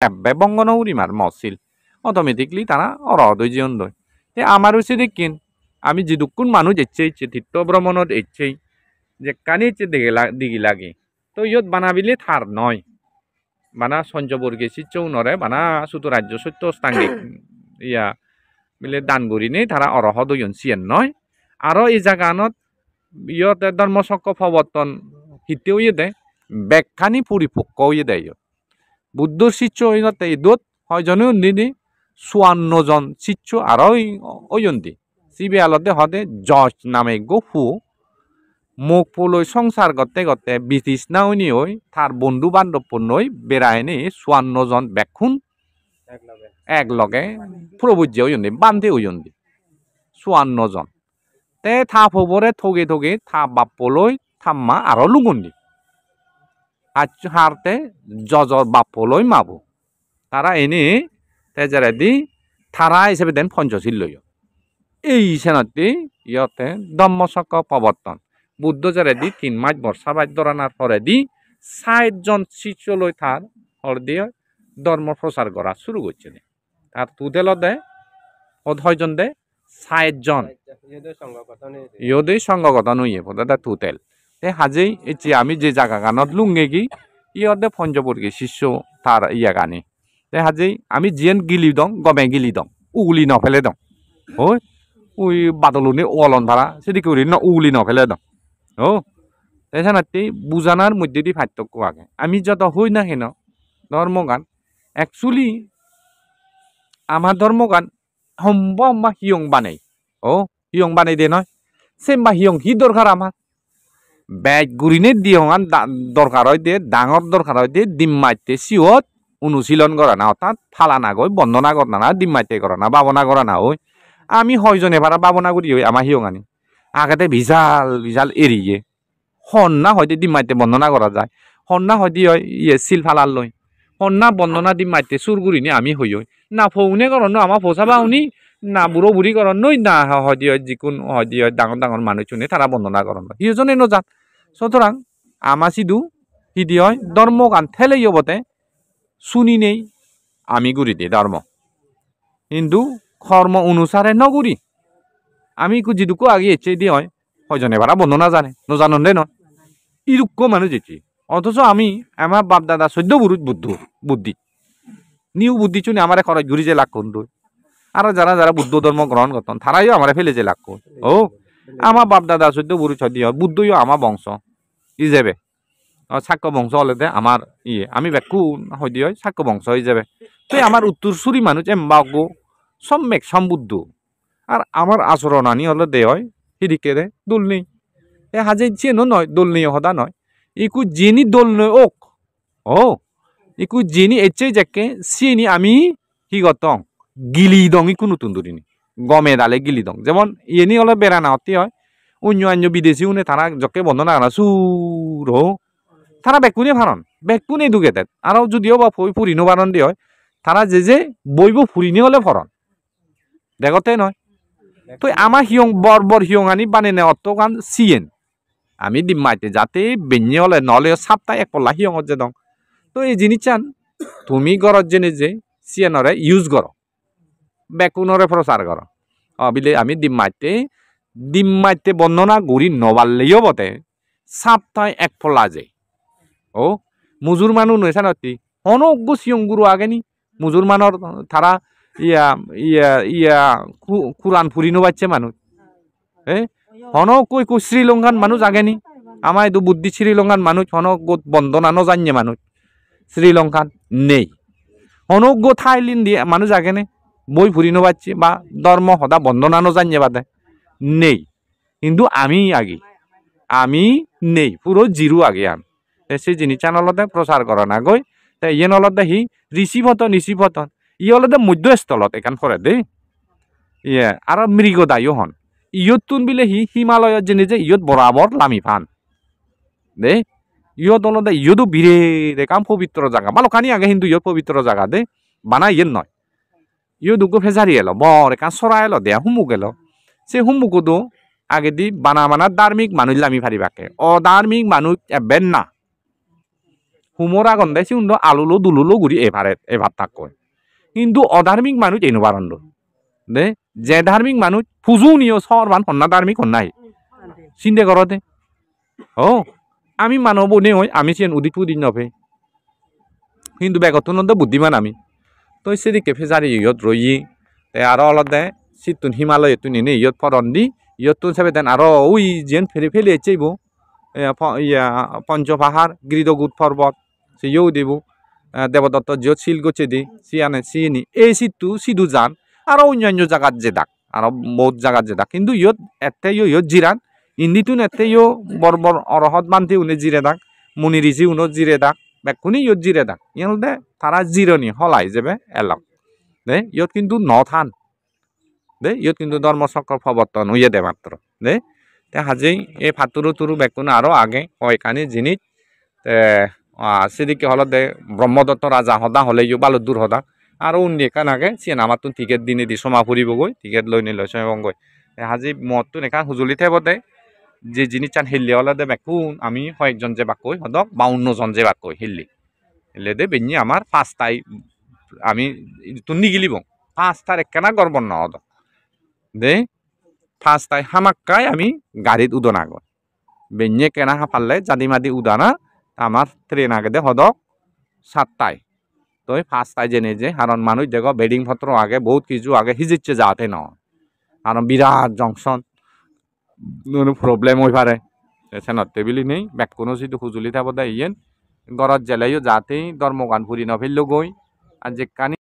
ebbe bongono urimar mosil automatically তারা অরহদই জীবন দই তে আমার হচ্ছে দেখিন আমি যেদুক্ষণ মানুষ ইচ্ছে তীর্থ ভ্রমণত ইচ্ছেই যে কানি ইচ্ছে দিগি লাগে তো ইয়ত বানাবিলে থার নয় বানা সঞ্চবর্গে সিচ্চৌ নরে বানা সুতো রাজ্য সত্য স্থাঙ্গিক ইয়া মিলে দান করিনে তারা অরহদ সিয়েন নয় আরো এই জায়গানত ইয়তে ধর্মচক্র প্রবর্তন হিতেও ইয়ে দেয় ব্যাখ্যানি পরিপক্ক ইয়ে দেয় বুদ্ধ শিষ্য ইনতে ইদত হয়জনে উন্দিনি 54 জন শিষ্য আর ওইন্দি সিবি আলতে হদে জজ নামে গফু মুখ ফুলই সংসার করতে করতে ব্রিটিশ না উনি ওই তার বন্ধু বান্ধব নই বেড়ায়নি 54 জন ব্যাকুন এক লগে প্রভুজ্য ওইন্দি বান্ধে ওইন্দি 54 জন তে থাপ হবরে থগে থগে থাপ বাপ্পলই থাম্মা আরো লুগুন্দি আজ হারতে জজর বাপ্পলই মাবু তারা এনে তেজারেদি থারা হিসেবে দেন পঞ্চশীল লই এই সেনাতে ইয়তে ধম্মচক্র প্রবর্তন বুদ্ধ যারেদি 3 মাস বর্ষা বাদ দরানার পরে দি 60 জন শিষ্য লই থার হর দিয়ে ধর্ম প্রচার করা শুরু করছে তার তুদেল দে হয়জন দে 60 জন ইয়দে সংগঠন হইয়ে পদা তুতেল তে হাজেই এচি আমি যে জায়গা গানত লুঙ্গে কি ইয়দে পঞ্চবর্গী শিষ্য তার ইয়া গানি তে হাজেই আমি জিয়েন গিলি দং গমে গিলি দং উগুলি নফেলে দং ওই ওই বাদলুনি অলন ভাড়া সেটি করি ন উগুলি নফেলে দং ও এছাড়াতে বুঝানার মধ্যে দিয়ে পার্থক্য আগে আমি যত হই না হেন ধর্মগান অ্যাকচুয়ালি আমার ধর্মগান হম্বা হিয়ং বানাই ও হিয়ং বানাই দে নয় সেম্বা হিয়ং হি দরকার আমার ব্যাগ গুরিনে দিয়ঙান দরকার হয় দে ডাঙর দরকার হয় দে ডিম মাইতে সিওত অনুশীলন করা না অর্থাৎ ফালা না গই বন্দনা করা না ডিম মাইতে করা না বাবনা করা না ওই আমি হয়জনে ভাড়া বাবনা করি ওই আমার হিয়ং আনি আগাতে বিশাল বিশাল এরিয়ে হন্না হয়তো ডিম মাইতে বন্দনা করা যায় হন্না হয়তো ইয়ে সিল ফালার লই হন্না বন্দনা ডিম মাইতে সুর গুরিনি আমি হই না ফৌনে করন আমার ফোসা বাউনি না বুড়ো বুড়ি করন নই না হয়তো যিকোন হয়তো ডাঙর ডাঙর মানুষ চুনে তারা বন্দনা করন সিজনে নজান সুতরাং আমার সিধু হিদি হয় ধর্মগান ঠেলে ইয়বতে শুনি নেই আমি গুরি দে ধর্ম কিন্তু কর্ম অনুসারে নগুরি আমি যেটুকু আগে এসে দিয়ে হয় হয়জনে ভাড়া বন্দনা জানে নজানন দে নয় ইরুক্ষ মানুষ এসেছি অথচ আমি আমার বাপ দাদা 14 বুরুজ বুদ্ধি নিউ বুদ্ধি চুনি আমার খরচ ঘুরি যে লাখ কোন আর যারা যারা বুদ্ধ ধর্ম গ্রহণ করতেন তারাইও আমার ফেলে যে লাখ কোন ও আমার বাপ দাদা 14 বুরুজ হয় বুদ্ধইও আমার বংশ ই যাবে সাক্ষ্য বংশ হলে আমার ইয়ে আমি ব্যাকু হয়তো হয় সাক্ষ্য বংশ হয়ে যাবে তো আমার উত্তরসূরি মানুষ এমবাগো সম্যক সম্বুদ্ধ আর আমার আচরণ আনি হলে দে হয় হিদিকে দে দোল নেই এ হাজে চেনো নয় দোল নেই হদা নয় ইকু যিনি দোল নয় ওক ও ইকু যিনি এচে যাকে সিনি আমি কি গতং গিলি দং ইকু নতুন দূরিনি গমে ডালে গিলি দং যেমন ইনি হলে বেড়ানা অতি হয় অন্য বিদেশি উনি তারা যকে বন্ধনা করা সুর তারা বেকুনে ভারণ বেকুনে ঢুকে দেয় আরও যদিও বা ফুরিনো বারণ দিয়ে হয় তারা যে বইব ফুরিনি হলে ফরন দেখতে নয় তো আমার হিয়ং বর হিয়ং আনি বানে নে অত গান সিয়েন আমি ডিম্মাইতে যাতে বেঞ্জে হলে নলে সাপ্তাহ এক পল্লা হিয়ং যে দং তো এই জিনিস চান তুমি গরত জেনে যে সিয়েনরে ইউজ করো বেকুনরে প্রচার করো বিলে আমি ডিম্মাইতে বর্ণনা গুড়ি নবাললেও বটে সাপ্তাহ এক পল্লা যে ও মুজুর মানুষ নয় নতি অনজ্ঞ সিয়ং গুরু আগেনি মুজুরমানর তারা ইয়া ইয়া ইয়া কুরান ফুরিনো বাচ্চা মানুষ হন কই কই শ্রীলঙ্কান মানুষ আগেনি আমার এই বুদ্ধি শ্রীলঙ্কান মানুষ হনজ্ঞ বন্দনা ন জানিয়ে মানুষ শ্রীলঙ্কান নেই অনজ্ঞ থাইল্যান্ড দিয়ে মানুষ আগেনে বই ফুরিনো বাচ্চে বা ধর্ম সদা বন্দনা ন জানিয়ে বাদে নেই কিন্তু আমি নেই পুরো জিরো আগে আমি সেই জিনিস অলতে প্রচার করা না গই ইয়ে অলতে হি ঋষিভতন ই অলতে মধ্যস্থলত এখান ফরে দেই ইয়ে আর মৃগদায়ও হন ইয়ত তুন বিলে হিমালয়ত যেনে যে ইয়ত বরাবর লামি ফান দে ইয়ত অলতে ইয়তো বিরে কাম পবিত্র জায়গা বালকানি আগে কিন্তু ইয়ত পবিত্র জায়গা দে বানা ইয়েন নয় ইয় দুগো ফেজারি এলো বর এখান সরা এলো দেয়া হুমুক এলো সে হুমুকতো আগে দি বানা ধার্মিক মানুষ লামি ফারিবাকে অধার্মিক মানুষ এবেন না হুমোর আগন দেয় উন্দ আলুলো দুলুলো গুড়ি এবার থাক কয় কিন্তু অধার্মিক মানুষ এনুবারণ্ড দে যে ধার্মিক মানুষ ফুজু নিও সরবান হন্না ধার্মিক হন্নাই চিন্তা করতে ও আমি মানব নে হয় আমি চেন উদিত পুদিন নফে কিন্তু বেগতনন্দ বুদ্ধিমান আমি তো সেদিকে ফেজারি ইয়ত রই আরো অলদে সিতুন হিমালয় তুন এনে ইয়ত ফরন দি ইয়ত তুন সাবে দেন আরো ওই যেন ফেলে ফেলে এচেইব পঞ্চপাহাড় গিরিদগুট পর্বত সে ইয়েও দেব দেবদত্ত জিও শিল গছে দি সিয়ানে সিনি এই সিটু সিধু যান আরো অন্যান্য জায়গাত যে ডাক আরো বহুত জায়গাত যে ডাক কিন্তু ইয়ত এতে ইয়ত জিরান ইন্দিতুন এতে ইয় বর বর অরহত বান্তি উনি জিরে ডাক মুনি ঋষি উনো জিরে ডাক বেকুনি ইয়ত জিরে ডাক ইয়াল দে তারা জিরনি হলাই যাবে এলাম দে ইয়ত কিন্তু নথান দে ইয়ত কিন্তু ধর্মচক্র প্রবর্তন হইয়ে দে মাত্র দে তে হাজেই এই ফাতুরু তুরু বেকুন আরো আগে হয়খানি জিনিস সেদিকে হল দে ব্রহ্মদত্ত রাজা হদা হলে ইউ বালু দূর হদা আরো উন্নি এখান আগে সিয়েন আমার তুন টিকেট দিনে দি সমা ফুরিব গই টিকেট লই নিল সঙ্গ হাজি মতুন এখান হুজুলি থেব দে যে জিনিস চান হিল্লি হলে দে বেকুন আমি কয়েকজন যে বাক কই হদক 52 জন যে বাক কই হিল্লি হিল্লে দে বেনি আমার 5টাই আমি তুন নিগিলিব 5টার একখানা গর্বন ন হদক দে 5টাই হামাক্কাই আমি গাড়িত উদনা গল বেnye কেনা হাপালে জাদি মাদি উদানা আমার ট্রেন আগে দে হদক 7টায় তো 5টায় জেনে যে কারণ মানুষ দেখো বেডিং পত্র আগে বহুত কিছু আগে হিজিচ্ছে যাতে ন কারণ বিরাট জংশন প্রবলেম হয়ে পারে এছাড়া টেবিলি নেই ব্যাক কোনো যদি হুজুলি থাকো দেয় ইয়েন গরত জেলাইও যাতেই ধর্মগান ফুরি নফেললো গই আর যে কানি